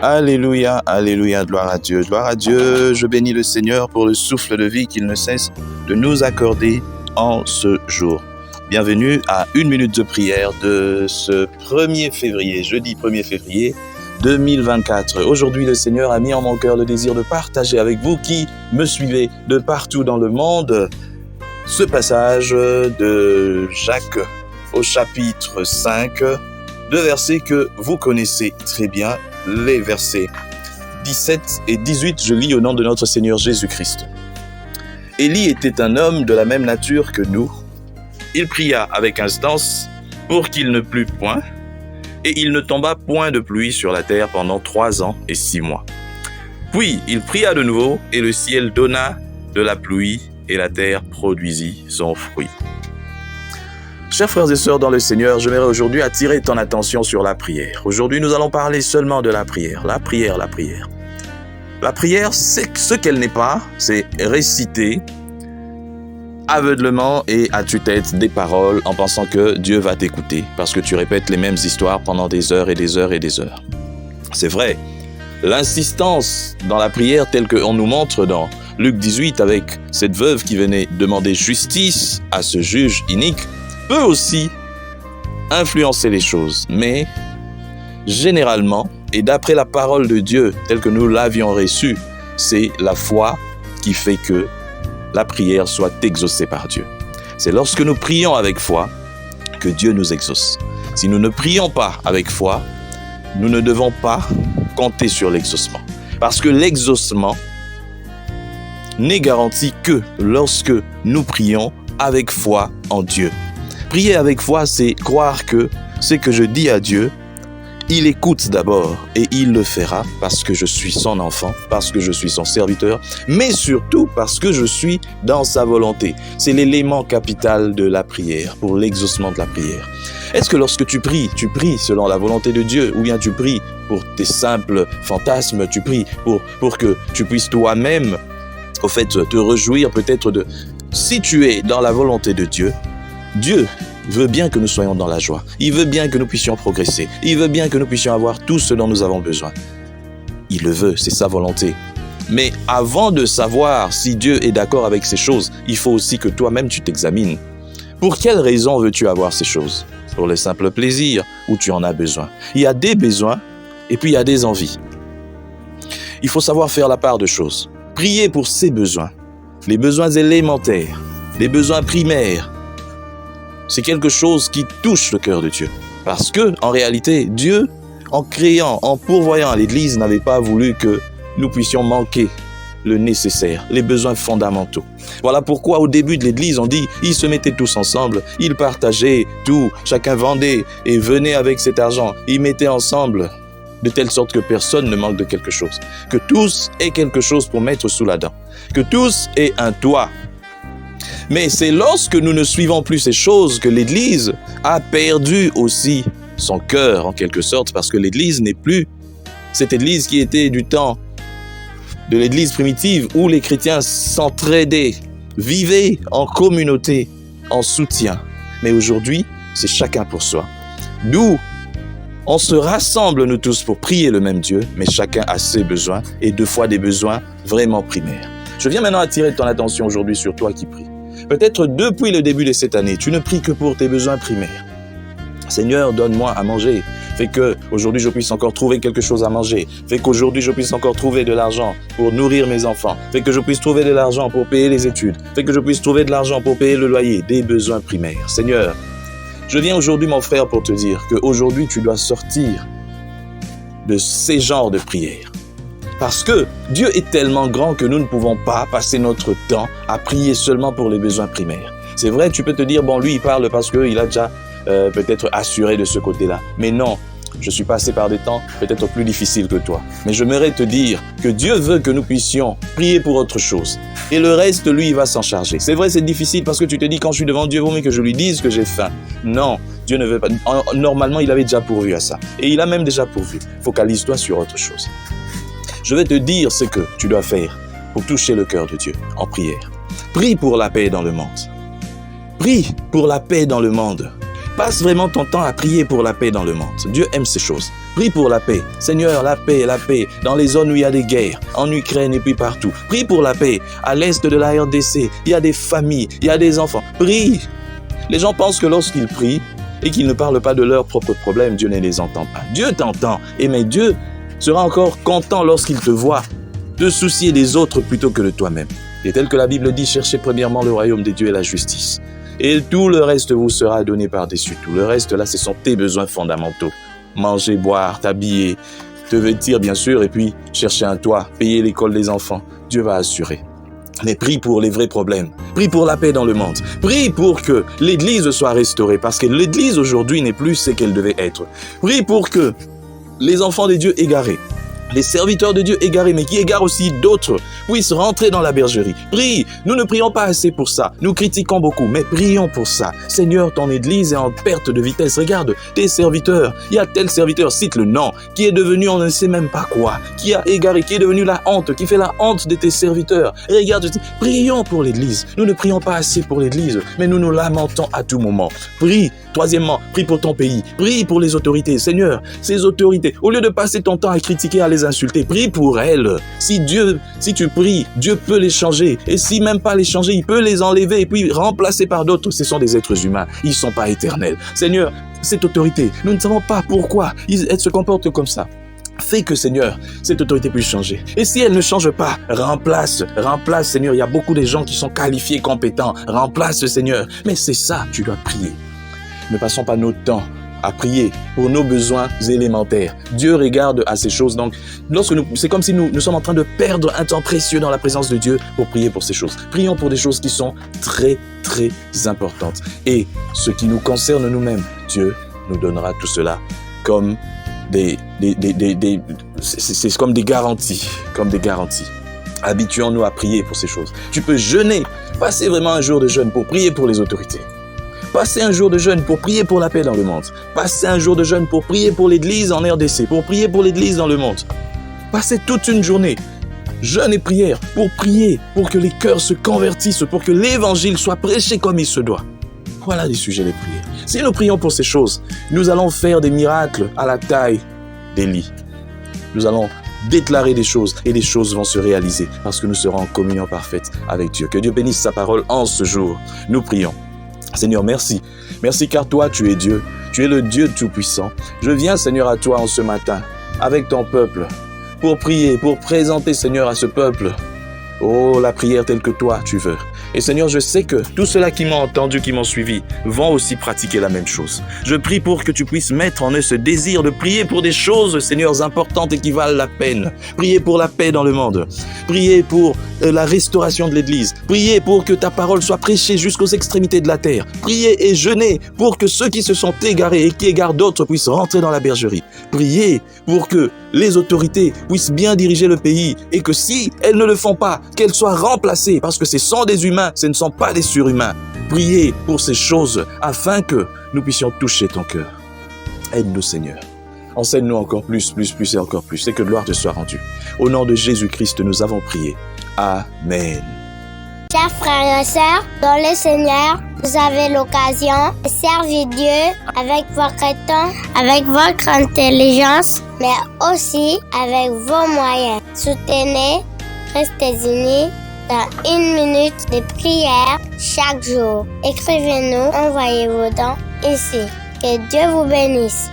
Alléluia, alléluia, gloire à Dieu, gloire à Dieu. Je bénis le Seigneur pour le souffle de vie qu'il ne cesse de nous accorder en ce jour. Bienvenue à 1 minute de prière de ce 1er février, jeudi 1er février 2024. Aujourd'hui, le Seigneur a mis en mon cœur le désir de partager avec vous qui me suivez de partout dans le monde ce passage de Jacques au chapitre 5, deux versets que vous connaissez très bien, les versets 17 et 18, je lis au nom de notre Seigneur Jésus-Christ. Élie était un homme de la même nature que nous. Il pria avec instance pour qu'il ne plût point, et il ne tomba point de pluie sur la terre pendant 3 ans et 6 mois. Puis il pria de nouveau, et le ciel donna de la pluie, et la terre produisit son fruit. Chers frères et sœurs dans le Seigneur, j'aimerais aujourd'hui attirer ton attention sur la prière. Aujourd'hui, nous allons parler seulement de la prière. La prière, la prière. La prière, c'est ce qu'elle n'est pas, c'est réciter aveuglement et à tue-tête des paroles en pensant que Dieu va t'écouter parce que tu répètes les mêmes histoires pendant des heures et des heures et des heures. C'est vrai, l'insistance dans la prière telle qu'on nous montre dans Luc 18 avec cette veuve qui venait demander justice à ce juge inique peut aussi influencer les choses. Mais généralement, et d'après la parole de Dieu telle que nous l'avions reçue, c'est la foi qui fait que la prière soit exaucée par Dieu. C'est lorsque nous prions avec foi que Dieu nous exauce. Si nous ne prions pas avec foi, nous ne devons pas compter sur l'exaucement. Parce que l'exaucement n'est garanti que lorsque nous prions avec foi en Dieu. Prier avec foi, c'est croire que ce que je dis à Dieu, il écoute d'abord et il le fera parce que je suis son enfant, parce que je suis son serviteur, mais surtout parce que je suis dans sa volonté. C'est l'élément capital de la prière, pour l'exaucement de la prière. Est-ce que lorsque tu pries selon la volonté de Dieu ou bien tu pries pour tes simples fantasmes, tu pries pour que tu puisses toi-même, au fait, te réjouir peut-être de... Si tu es dans la volonté de Dieu, Dieu veut bien que nous soyons dans la joie. Il veut bien que nous puissions progresser. Il veut bien que nous puissions avoir tout ce dont nous avons besoin. Il le veut, c'est sa volonté. Mais avant de savoir si Dieu est d'accord avec ces choses, il faut aussi que toi-même tu t'examines. Pour quelle raison veux-tu avoir ces choses? Pour le simple plaisir ou tu en as besoin? Il y a des besoins et puis il y a des envies. Il faut savoir faire la part de choses. Prier pour ces besoins, les besoins élémentaires, les besoins primaires. C'est quelque chose qui touche le cœur de Dieu. Parce que, en réalité, Dieu, en créant, en pourvoyant à l'Église, n'avait pas voulu que nous puissions manquer le nécessaire, les besoins fondamentaux. Voilà pourquoi, au début de l'Église, on dit, ils se mettaient tous ensemble, ils partageaient tout, chacun vendait et venait avec cet argent. Ils mettaient ensemble, de telle sorte que personne ne manque de quelque chose. Que tous aient quelque chose pour mettre sous la dent. Que tous aient un toit. Mais c'est lorsque nous ne suivons plus ces choses que l'Église a perdu aussi son cœur en quelque sorte, parce que l'Église n'est plus cette Église qui était du temps de l'Église primitive où les chrétiens s'entraidaient, vivaient en communauté, en soutien. Mais aujourd'hui, c'est chacun pour soi. D'où on se rassemble nous tous pour prier le même Dieu, mais chacun a ses besoins et 2 fois des besoins vraiment primaires. Je viens maintenant attirer ton attention aujourd'hui sur toi qui prie. Peut-être depuis le début de cette année, tu ne pries que pour tes besoins primaires. Seigneur, donne-moi à manger. Fais que aujourd'hui je puisse encore trouver quelque chose à manger. Fais qu'aujourd'hui je puisse encore trouver de l'argent pour nourrir mes enfants. Fais que je puisse trouver de l'argent pour payer les études. Fais que je puisse trouver de l'argent pour payer le loyer. Des besoins primaires. Seigneur, je viens aujourd'hui, mon frère, pour te dire qu'aujourd'hui tu dois sortir de ces genres de prières. Parce que Dieu est tellement grand que nous ne pouvons pas passer notre temps à prier seulement pour les besoins primaires. C'est vrai, tu peux te dire, bon, lui, il parle parce qu'il a déjà peut-être assuré de ce côté-là. Mais non, je suis passé par des temps peut-être plus difficiles que toi. Mais j'aimerais te dire que Dieu veut que nous puissions prier pour autre chose. Et le reste, lui, il va s'en charger. C'est vrai, c'est difficile parce que tu te dis, quand je suis devant Dieu, vaut mieux que je lui dise que j'ai faim. Non, Dieu ne veut pas. Normalement, il avait déjà pourvu à ça. Et il a même déjà pourvu. Focalise-toi sur autre chose. Je vais te dire ce que tu dois faire pour toucher le cœur de Dieu en prière. Prie pour la paix dans le monde. Prie pour la paix dans le monde. Passe vraiment ton temps à prier pour la paix dans le monde. Dieu aime ces choses. Prie pour la paix. Seigneur, la paix dans les zones où il y a des guerres, en Ukraine et puis partout. Prie pour la paix. À l'est de la RDC, il y a des familles, il y a des enfants. Prie. Les gens pensent que lorsqu'ils prient et qu'ils ne parlent pas de leurs propres problèmes, Dieu ne les entend pas. Dieu t'entend. Et mais Dieu sera encore content lorsqu'il te voit te soucier des autres plutôt que de toi-même. Et tel que la Bible dit, cherchez premièrement le royaume des dieux et la justice. Et tout le reste vous sera donné par-dessus tout. Le reste là, ce sont tes besoins fondamentaux. Manger, boire, t'habiller, te vêtir bien sûr, et puis chercher un toit, payer l'école des enfants. Dieu va assurer. Mais prie pour les vrais problèmes. Prie pour la paix dans le monde. Prie pour que l'Église soit restaurée, parce que l'Église aujourd'hui n'est plus ce qu'elle devait être. Prie pour que les enfants des dieux égarés, les serviteurs de Dieu égarés, mais qui égarent aussi d'autres, puissent rentrer dans la bergerie. Prie, nous ne prions pas assez pour ça. Nous critiquons beaucoup, mais prions pour ça. Seigneur, ton Église est en perte de vitesse. Regarde, tes serviteurs, il y a tel serviteur, cite le nom, qui est devenu on ne sait même pas quoi, qui a égaré, qui est devenu la honte, qui fait la honte de tes serviteurs. Regarde, prions pour l'Église. Nous ne prions pas assez pour l'Église, mais nous nous lamentons à tout moment. Prie. Troisièmement, prie pour ton pays. Prie pour les autorités. Seigneur, ces autorités, au lieu de passer ton temps à critiquer, à les insulter, prie pour elles. Si tu pries, Dieu peut les changer. Et si même pas les changer, il peut les enlever et puis remplacer par d'autres. Ce sont des êtres humains. Ils ne sont pas éternels. Seigneur, cette autorité, nous ne savons pas pourquoi elle se comporte comme ça. Fais que, Seigneur, cette autorité puisse changer. Et si elle ne change pas, remplace, Seigneur. Il y a beaucoup de gens qui sont qualifiés, compétents. Remplace, Seigneur. Mais c'est ça, tu dois prier. Ne passons pas notre temps à prier pour nos besoins élémentaires. Dieu regarde à ces choses. Donc, c'est comme si nous sommes en train de perdre un temps précieux dans la présence de Dieu pour prier pour ces choses. Prions pour des choses qui sont très, très importantes. Et ce qui nous concerne nous-mêmes, Dieu nous donnera tout cela comme c'est comme des garanties, Habituons-nous à prier pour ces choses. Tu peux jeûner, passer vraiment un jour de jeûne pour prier pour les autorités. Passez un jour de jeûne pour prier pour la paix dans le monde. Passez un jour de jeûne pour prier pour l'Église en RDC, pour prier pour l'Église dans le monde. Passez toute une journée, jeûne et prière, pour prier, pour que les cœurs se convertissent, pour que l'Évangile soit prêché comme il se doit. Voilà les sujets des prières. Si nous prions pour ces choses, nous allons faire des miracles à la taille d'Élie. Nous allons déclarer des choses et des choses vont se réaliser parce que nous serons en communion parfaite avec Dieu. Que Dieu bénisse sa parole en ce jour. Nous prions. Seigneur, merci. Merci car toi, tu es Dieu. Tu es le Dieu Tout-Puissant. Je viens, Seigneur, à toi en ce matin, avec ton peuple, pour prier, pour présenter, Seigneur, à ce peuple, oh, la prière telle que toi, tu veux. Et Seigneur, je sais que tous ceux-là qui m'ont entendu, qui m'ont suivi, vont aussi pratiquer la même chose. Je prie pour que tu puisses mettre en eux ce désir de prier pour des choses, Seigneur, importantes et qui valent la peine. Prier pour la paix dans le monde. Prier pour la restauration de l'Église. Prier pour que ta parole soit prêchée jusqu'aux extrémités de la terre. Prier et jeûner pour que ceux qui se sont égarés et qui égarent d'autres puissent rentrer dans la bergerie. Prier pour que les autorités puissent bien diriger le pays et que si elles ne le font pas, qu'elles soient remplacées parce que ce sont des humains, ce ne sont pas des surhumains. Priez pour ces choses afin que nous puissions toucher ton cœur. Aide-nous, Seigneur. Enseigne-nous encore plus et encore plus et que gloire te soit rendue. Au nom de Jésus-Christ, nous avons prié. Amen. Chers frères et sœurs, dans le Seigneur, vous avez l'occasion de servir Dieu avec votre temps, avec votre intelligence, mais aussi avec vos moyens. Soutenez, restez unis dans 1 minute de prière chaque jour. Écrivez-nous, envoyez vos dons ici. Que Dieu vous bénisse.